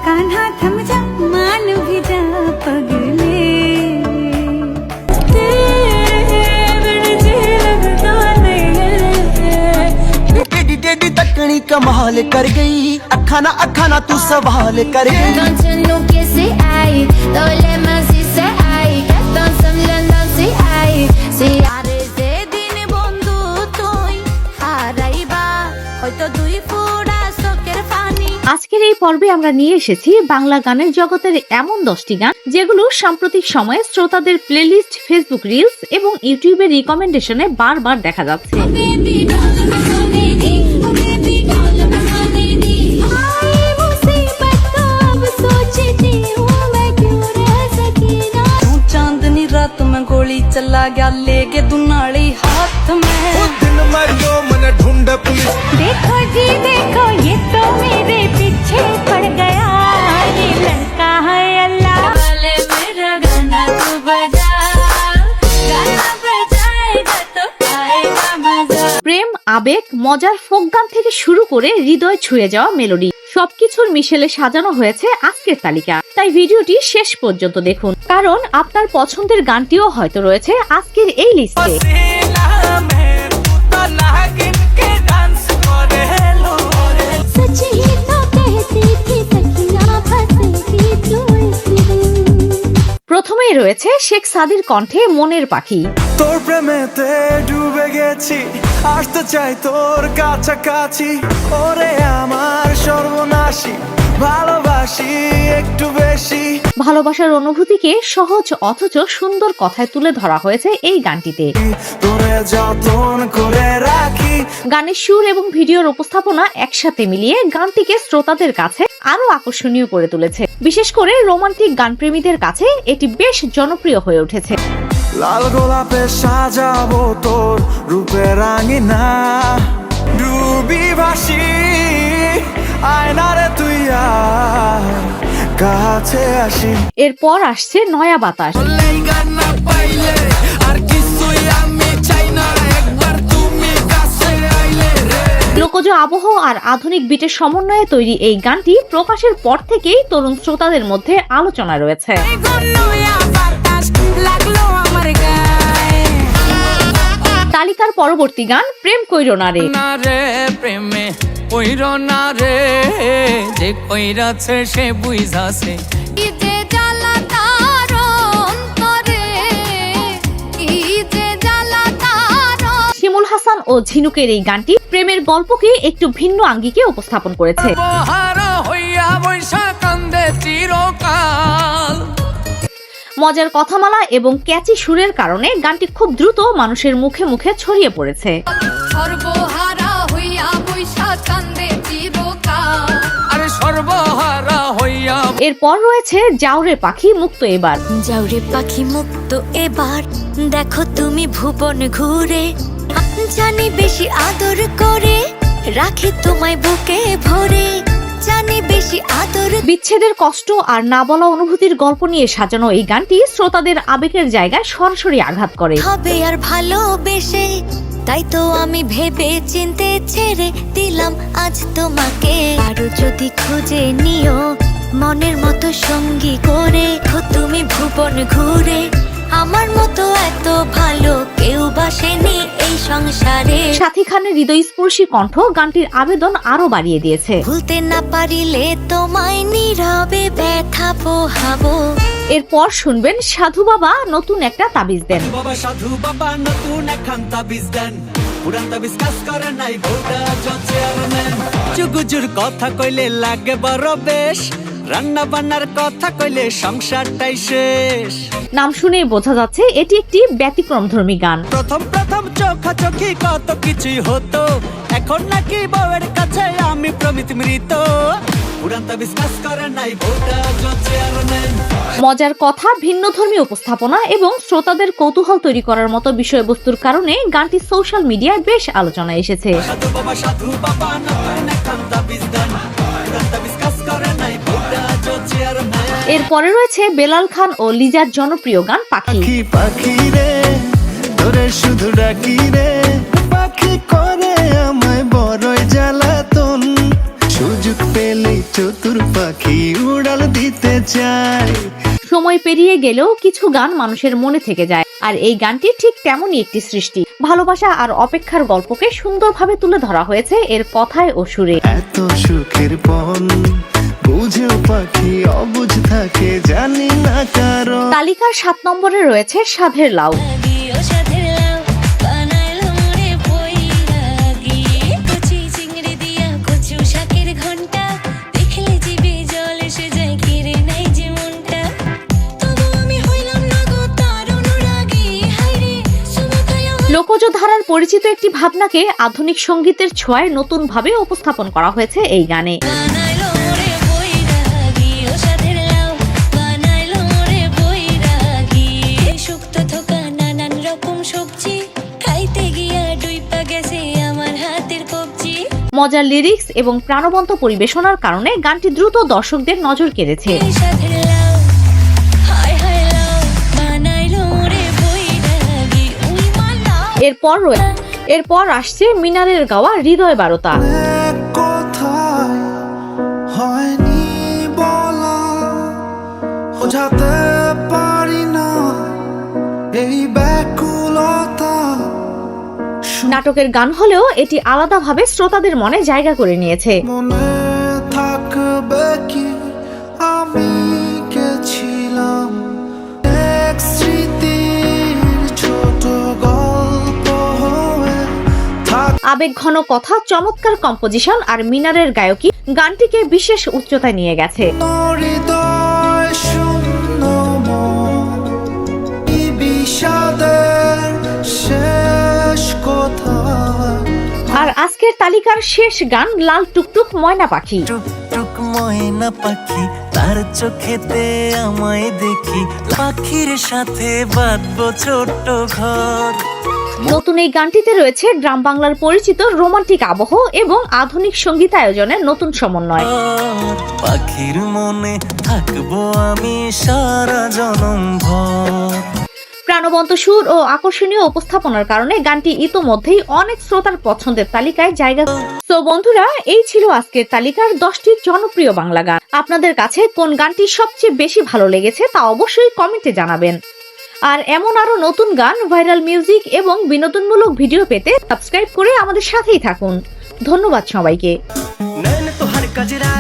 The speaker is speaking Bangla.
कान्हा थम जा मान भी जा पगले टेडी टेडी तकनी कमाल कर गई अखा ना तू सवाल कर गई Dançando que se ai, dole masi se ai, dansam landam se ai, se are se din bondhu তুই হারাইবা হয়তো দুই ফোঁটা চোখের পানি। আজকের এই পর্বে আমরা নিয়ে এসেছি বাংলা গানের জগতের এমন 10টি গান যেগুলো সাম্প্রতিক সময়ে শ্রোতাদের প্লেলিস্ট, ফেসবুক রিলস এবং ইউটিউবের রিকমেন্ডেশনে বারবার দেখা যাচ্ছে। रात में गोली चला गया लेके दुनाली हाथ में दिन मरियो मन ढूंढ पुलिस देखो जी देखो ये तो मेरे पीछे पड़ गया ये लड़का है अल्लाह वाले मेरा गाना तू बजा, गाना बजाएगा तो आएगा मजा। প্রেম, আবেগ, মজার ফোক গান থেকে শুরু করে হৃদয় ছুঁয়ে যাওয়া মেলোডি সবকিছুর মিশেলে সাজানো হয়েছে আজকের তালিকা। তাই ভিডিওটি শেষ পর্যন্ত দেখুন, কারণ আপনার পছন্দের গানটিও হয়তো রয়েছে আজকের এই লিস্টে। सच ही तो कहती थी सखियां फंसेगी तू इसलिए। প্রথমেই রয়েছে শেখ সাদির কণ্ঠে মনের পাখি। তোর প্রেমেতে ডুবে গেছি আসতে চাই তোর কাছাকাছি ওরে আমার সর্বনাশী ভালোবাসি একটু বেশি। ভালোবাসার অনুভূতিকে সহজ অথচ সুন্দর কথায় তুলে ধরা হয়েছে এই গানটিতে। তোরে যতন করে রাখি গানের সুর এবং ভিডিওর উপস্থাপনা একসাথে মিলিয়ে গানটিকে শ্রোতাদের কাছে আরো আকর্ষণীয় করে তুলেছে। বিশেষ করে রোমান্টিক গানপ্রেমীদের কাছে এটি বেশ জনপ্রিয় হয়ে উঠেছে। লাল গোলাপে সাজাবো তোর রূপে রাঙিনা ডুবি ভাসি আয়নারে তুই কাছে আসি। এরপর আসছে নয়া বাতাস। লোকজ আবহ আর আধুনিক বিটের সমন্বয়ে তৈরি এই গানটি প্রকাশের পর থেকেই তরুণ শ্রোতাদের মধ্যে আলোচনা রয়েছে। তালিকার পরবর্তী গান প্রেম কইরো না রে। প্রেমে কইরো না রে যে কইরাছে সে বুঝাছে কি যে জ্বালা তার অন্তরে, কি যে জ্বালা তার। শিমুল হাসান ও ঝিনুকের এই গানটি প্রেমের গল্পকে একটু ভিন্ন আঙ্গিকে উপস্থাপন করেছে। বহারা হইয়া বৈশা কান্দে চিরকাল। মজার কথামালা এবং ক্যাচি সুরের কারণে গানটি খুব দ্রুত মানুষের মুখে মুখে ছড়িয়ে পড়েছে। সর্বহারা হইয়া বৈশা কান্দে চিরকাল। আরে সর্বহারা হইয়া এরপর রয়েছে যাওরে পাখি মুক্ত এবার। যাওরে পাখি মুক্ত এবার দেখো তুমি ভুবন ঘুরে জানি বেশি আদর করে রাখি তোমায় বুকে ভরে জানি বেশি আদর। বিচ্ছেদের কষ্ট আর না বলা অনুভূতির গল্প নিয়ে সাজানো এই গানটি শ্রোতাদের আবেগের জায়গায় সরাসরি আঘাত করে। হবে আর ভালোবেসে তাই তো আমি ভেবে চিনতে ছেড়ে দিলাম আজ তোমাকে আরো যদি খুঁজে নিও মনের মতো সঙ্গী করে তুমি ভুবন ঘুরে আমার মতো এত ভালো কেউ বাসেনি এই সংসারে। সাথী খানের হৃদয়স্পর্শী কণ্ঠ গানটির আবেদন আরো বাড়িয়ে দিয়েছে। ভুলতে না পারিলে তোমায় নীরবে ব্যথা পোহাবো। এরপর শুনবেন সাধু বাবা নতুন একটা তাবিজ দেন। বাবা সাধু বাবা নতুন একখান তাবিজ দেন পুরান তাবিজ কাজ করে নাই ভোটা জছে আর নেন চুগুজুর কথা কইলে লাগে বড় বেশ রান্না বান্নার কথা কইলে সংসারটাই শেষ। নাম শুনে বোঝা যাচ্ছে এটি একটি ব্যতিক্রমধর্মী গান। প্রথম প্রথম চোখাচোখি কত কিছুই হতো এখন নাকি বউয়ের কাছে আমি প্রমিত মৃত পুরান তাবিজ কাজ করে নাই ভোটা জছে আর নেন। মজার কথা, ভিন্নধর্মী উপস্থাপনা এবং শ্রোতাদের কৌতূহল তৈরি করার মতো বিষয়বস্তুর কারণে গানটি সোশ্যাল মিডিয়ায় বেশ আলোচনায় এসেছে। সাধু বাবা নতুন একখান তাবিজ দেন পুরান তাবিজ কাজ করে নাই ভোটা জছে আর নেন। এরপরে রয়েছে বেলাল খান ও লিজার জনপ্রিয় গান পাখি। পাখি পাখি রে তোরে শুধু ডাকি রে পাখি করে আমায় বড়ই জ্বালাতন সুযোগ পেলে চতুর পাখি উড়াল দিতে চায়। সময় পেরিয়ে গেলেও কিছু গান মানুষের মনে থেকে যায়, আর এই গানটি ঠিক তেমনই একটি সৃষ্টি। ভালোবাসা আর অপেক্ষার গল্পকে সুন্দরভাবে তুলে ধরা হয়েছে এর কথায় ও সুরে। এত সুখের পণ বুঝেও পাখি অবুঝ থাকে, জানি না কারণ। তালিকার 7 নম্বরে রয়েছে সাধের লাউ। লোকজ ধারার পরিচিত একটি ভাবনাকে আধুনিক সঙ্গীতের ছোঁয়ায় নতুন ভাবে উপস্থাপন করা হয়েছে এই গানে। মজার লিরিক্স এবং প্রাণবন্ত পরিবেশনার কারণে গানটি দ্রুত দর্শকদের নজর কেড়েছে। এরপর আসছে মিনারের গাওয়া হৃদয় বারতা। কোথায় হয়নি বলা, বোঝাতে পারি না এই ব্যাকুলতা। নাটকের গান হলেও এটি আলাদাভাবে শ্রোতাদের মনে জায়গা করে নিয়েছে। মনে থাকবে কি আমি কে ছিলাম, এক স্মৃতির ছোট গল্প হয়ে থাক। আবেগঘন কথা, চমৎকার কম্পোজিশন আর মিনারের গায়কী গানটিকে বিশেষ উচ্চতায় নিয়ে গেছে। হৃদয় শূন্য মন, এই বিষাদের শেষ কোথায়। আর আজকের তালিকার শেষ গান লাল টুকটুক ময়না পাখি। টুকটুক ময়না পাখি তার চোখেতে আমায় দেখি, পাখির সাথে বাঁধবো ছোট্ট ঘর। নতুন এই গানটিতে রয়েছে গ্রাম বাংলার পরিচিত রোমান্টিক আবহ এবং আধুনিক সঙ্গীতায়োজনের নতুন সমন্বয়। পাখির মনে থাকবো আমি সারা জনম ভর। প্রাণবন্ত সুর ও আকর্ষণীয় উপস্থাপনার কারণে গানটি ইতোমধ্যেই অনেক শ্রোতার পছন্দের তালিকায় জায়গা। তো বন্ধুরা, এই ছিল আজকের তালিকার 10টি জনপ্রিয় বাংলা গান। আপনাদের কাছে কোন গানটি সবচেয়ে বেশি ভালো লেগেছে তা অবশ্যই কমেন্টে জানাবেন। আর এমন আরো নতুন গান, ভাইরাল মিউজিক এবং বিনোদনমূলক ভিডিও পেতে সাবস্ক্রাইব করে আমাদের সাথেই থাকুন। ধন্যবাদ সবাইকে। নয়ন তোহার কাজরা